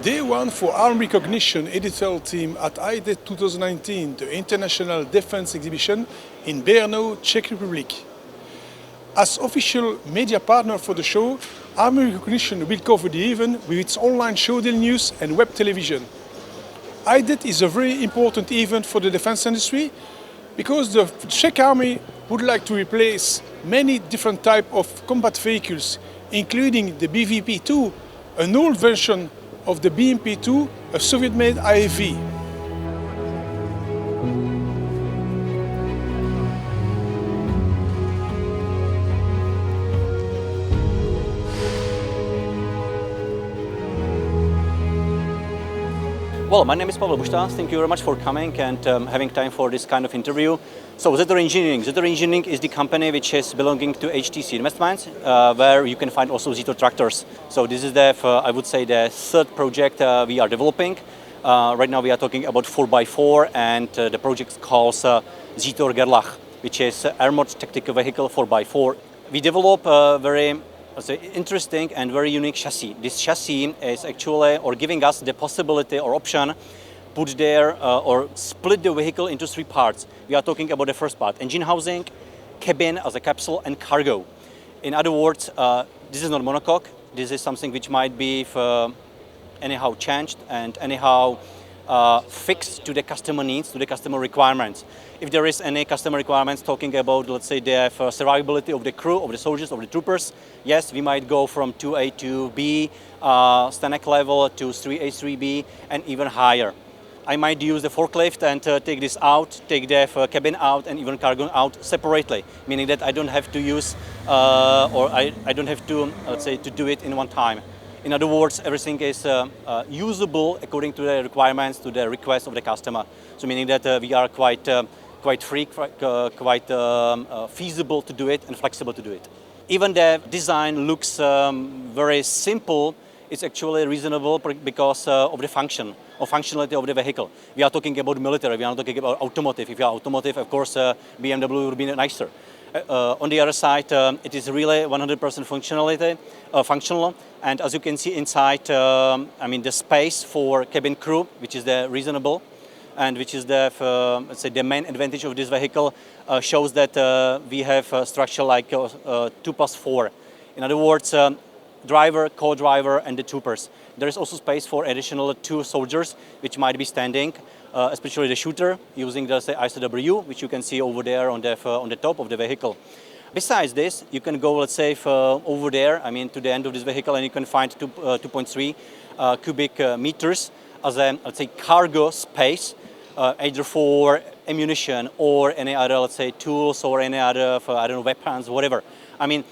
Day one for Arm Recognition editorial team at IDET 2019, the International Defense Exhibition in Brno, Czech Republic. As official media partner for the show, Arm Recognition will cover the event with its online show deal news and web television. IDET is a very important event for the defense industry because the Czech Army would like to replace many different types of combat vehicles, including the BVP-2, an old version of the BMP-2, a Soviet-made IAV. Well, my name is Pavel Bušta. Thank you very much for coming and having time for this kind of interview. So Zetor Engineering. Zetor Engineering is the company which is belonging to HTC Investments, where you can find also Zetor tractors. So this is the, I would say, the third project we are developing. Right now we are talking about 4x4 and the project calls Zetor Gerlach, which is armored tactical vehicle 4x4. We develop a very interesting and very unique chassis. This chassis is actually giving us the possibility or option put there or split the vehicle into three parts. We are talking about the first part: engine housing, cabin as a capsule, and cargo. In other words, this is not monocoque. This is something which might be anyhow changed and anyhow fixed to the customer needs, to the customer requirements. If there is any customer requirements talking about, let's say, the survivability of the crew, of the soldiers, of the troopers, yes, we might go from 2A to B, Stanek level to 3A, 3B, and even higher. I might use the forklift and take this out, take the cabin out, and even cargo out separately, meaning that I don't have to use, I don't have to, let's say, to do it in one time. In other words, everything is usable according to the requirements, to the request of the customer. So meaning that we are quite free, quite feasible to do it and flexible to do it. Even the design looks very simple. It's actually reasonable because of the function or functionality of the vehicle. We are talking about military, we are not talking about automotive. If you are automotive, of course, BMW would be nicer. On the other side, it is really 100% functional, and as you can see inside, I mean, the space for cabin crew, which is the reasonable, and which is the, let's say, the main advantage of this vehicle, shows that we have a structure like 2+4. In other words, driver, co-driver, and the troopers. There is also space for additional 2 soldiers, which might be standing, especially the shooter, using the ICW, which you can see over there on the top of the vehicle. Besides this, you can go, let's say, over there, I mean, to the end of this vehicle, and you can find 2.3 cubic meters as a, let's say, cargo space, either for ammunition or any other, let's say, tools or any other, I don't know, weapons, whatever. I mean,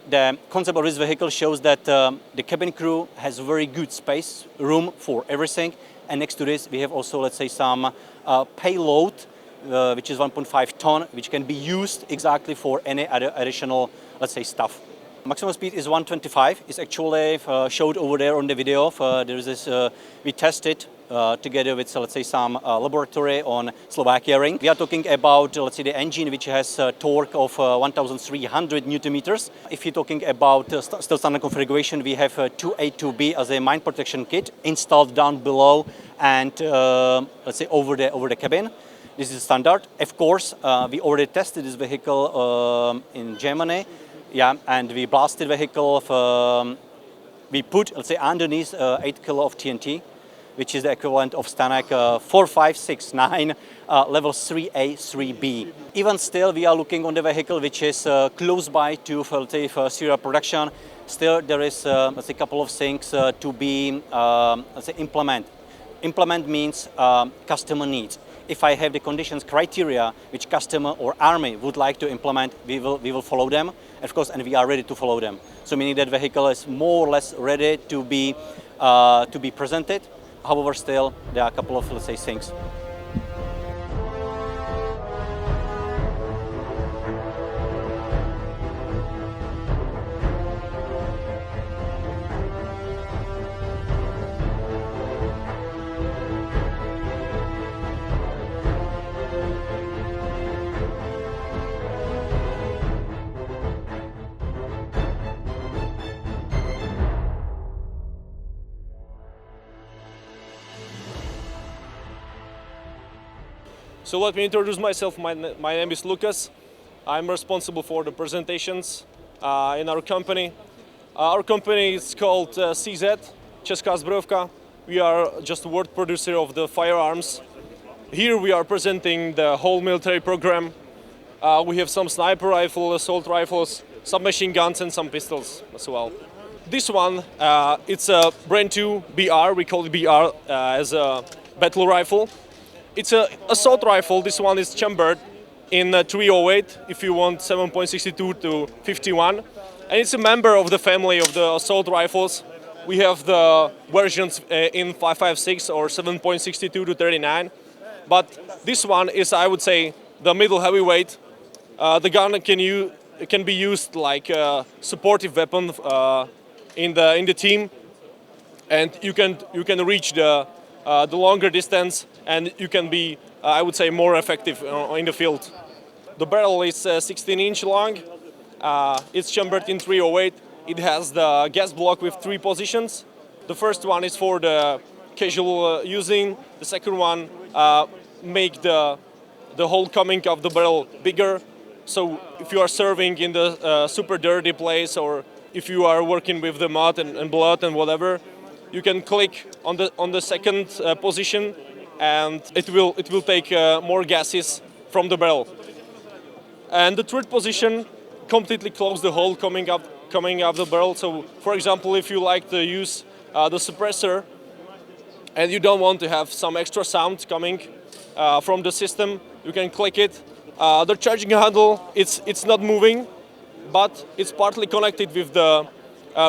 the concept of this vehicle shows that the cabin crew has very good space, room for everything. And next to this, we have also, let's say, some payload, which is 1.5 ton, which can be used exactly for any other additional, let's say, stuff. Maximum speed is 125. It's actually showed over there on the video. There is this, we tested together with, let's say, some laboratory on Slovakia ring. We are talking about, let's say, the engine which has a torque of 1,300 Newton meters. If you're talking about still standard configuration, we have 2A, 2B as a mine protection kit installed down below and, let's say, over the cabin. This is standard. Of course, we already tested this vehicle in Germany. Yeah, and we blasted the vehicle. We put, let's say, underneath 8 kilo of TNT, which is the equivalent of Stanek 4569 level 3A, 3B. Even still, we are looking on the vehicle which is close by to, let's say, serial production. Still, there is, let's say, a couple of things to be, let's say, implement. Implement means customer needs. If I have the conditions criteria which customer or army would like to implement, we will follow them, of course, and we are ready to follow them. So meaning that vehicle is more or less ready to be presented. However, still there are a couple of, let's say, things. So let me introduce myself. My name is Lucas. I'm responsible for the presentations in our company. Our company is called CZ, Česká zbrojovka. We are just a world producer of the firearms. Here we are presenting the whole military program. We have some sniper rifles, assault rifles, submachine guns and some pistols as well. This one, it's a brand new BR, we call it BR as a battle rifle. It's an assault rifle. This one is chambered in 308, if you want 7.62 to 51. And it's a member of the family of the assault rifles. We have the versions in 5.56 or 7.62 to 39. But this one is, I would say, the middle heavyweight. The gun can be used like a supportive weapon in the team, and you can reach the longer distance, and you can be, I would say, more effective in the field. The barrel is 16-inch long. It's chambered in 308. It has the gas block with 3 positions. The first one is for the casual using. The second one make the hole coming of the barrel bigger. So if you are serving in the super dirty place, or if you are working with the mud and blood and whatever, you can click on the second position, and it will take more gases from the barrel. And the third position completely close the hole coming up the barrel. So, for example, if you like to use the suppressor and you don't want to have some extra sound coming from the system, you can click it. The charging handle, it's not moving, but it's partly connected with the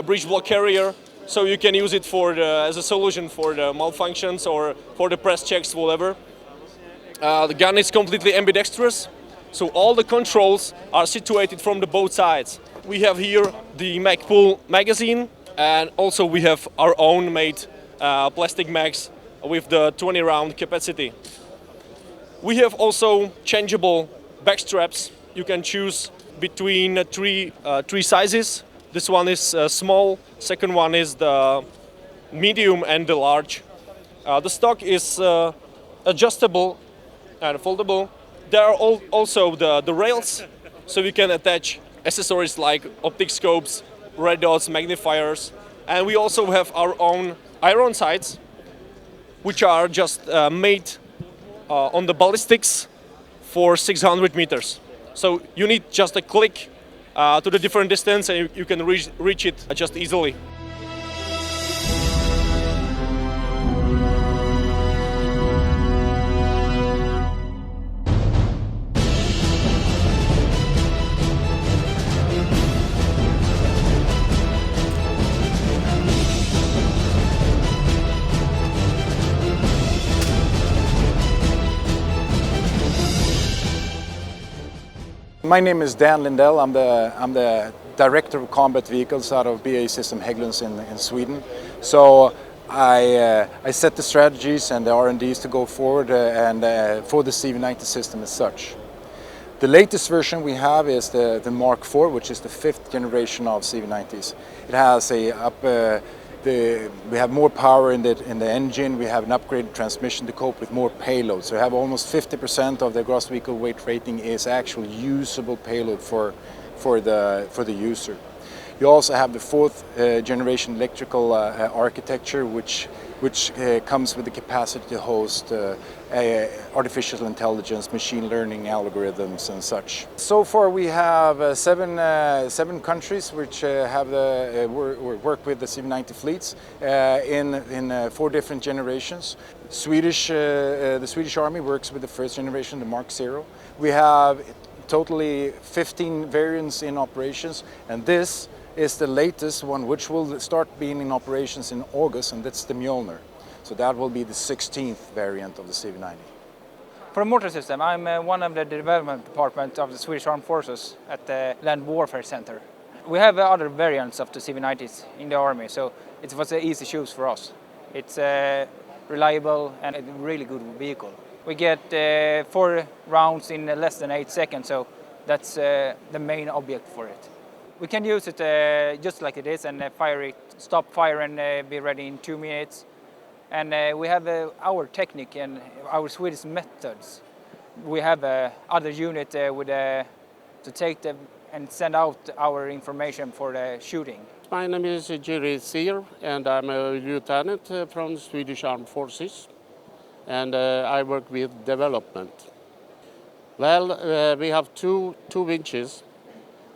breech block carrier, so you can use it as a solution for the malfunctions or for the press checks, whatever. The gun is completely ambidextrous, so all the controls are situated from the both sides. We have here the Magpul magazine, and also we have our own made plastic mags with the 20-round capacity. We have also changeable back straps. You can choose between three sizes. This one is small, second one is the medium, and the large. The stock is adjustable and foldable. There are also the rails, so you can attach accessories like optic scopes, red dots, magnifiers, and we also have our own iron sights, which are just made on the ballistics for 600 meters. So you need just a click to the different distance, and you can reach it just easily. My name is Dan Lindell. I'm the Director of Combat Vehicles out of BAE Systems Hägglunds in Sweden. So I set the strategies and the R&Ds to go forward for the CV90 system as such. The latest version we have is the Mark IV, which is the 5th generation of CV90s. It has we have more power in the engine. We have an upgraded transmission to cope with more payload. So we have almost 50% of the gross vehicle weight rating is actual usable payload for the user. You also have the 4th generation electrical architecture, which comes with the capacity to host artificial intelligence, machine learning algorithms and such. So far we have seven countries which have work with the CV90 fleets in 4 different generations. The Swedish Army works with the 1st generation, the Mark 0. We have totally 15 variants in operations, and this is the latest one, which will start being in operations in August, and that's the Mjolnir. So that will be the 16th variant of the CV90. For the mortar system, I'm one of the development department of the Swedish Armed Forces at the Land Warfare Center. We have other variants of the CV90s in the Army, so it was an easy choice for us. It's reliable and a really good vehicle. We get 4 rounds in less than 8 seconds, so that's the main object for it. We can use it just like it is and fire it, stop fire and be ready in 2 minutes. And we have our technique and our Swedish methods We have other unit to take them and send out our information for the shooting. My name is Jerry Sear, and I'm a lieutenant from the Swedish Armed Forces, and I work with development. Well, we have two winches,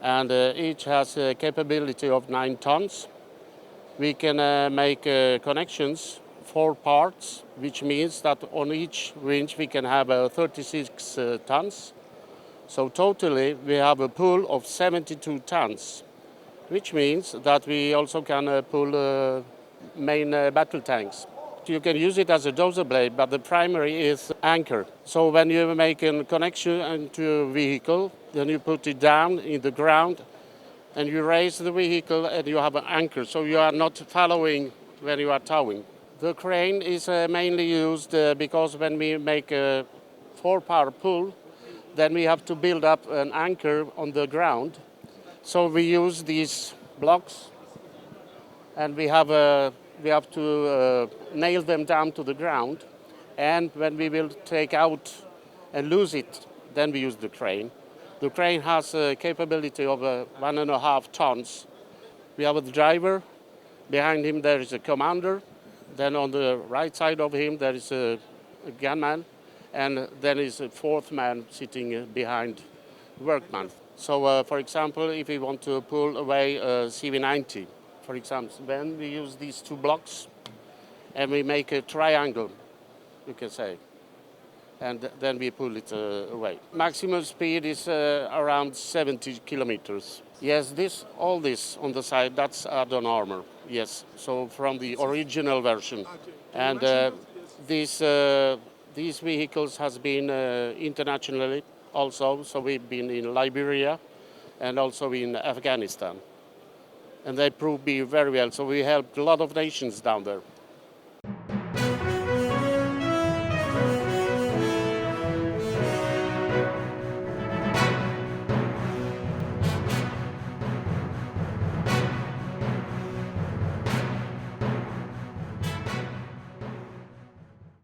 and each has a capability of 9 tons. We can make connections 4 parts, which means that on each winch we can have 36 tons. So totally we have a pull of 72 tons, which means that we also can pull main battle tanks. You can use it as a dozer blade, but the primary is anchor. So when you make a connection into a vehicle, then you put it down in the ground and you raise the vehicle and you have an anchor, so you are not following when you are towing. The crane is mainly used because when we make a 4-power pull, then we have to build up an anchor on the ground. So we use these blocks and we have to nail them down to the ground. And when we will take out and lose it, then we use the crane. The crane has a capability of 1.5 tons. We have a driver. Behind him there is a commander. Then on the right side of him there is a gunman. And then is a 4th man sitting behind the workman. So for example, if we want to pull away a CV90, for example, then we use these 2 blocks and we make a triangle, you can say, and then we pull it away. Maximum speed is around 70 kilometers. Yes, all this on the side, that's add-on armor, yes, so from the original version. And these vehicles has been internationally also, so we've been in Liberia and also in Afghanistan. And they proved to be very well, so we helped a lot of nations down there.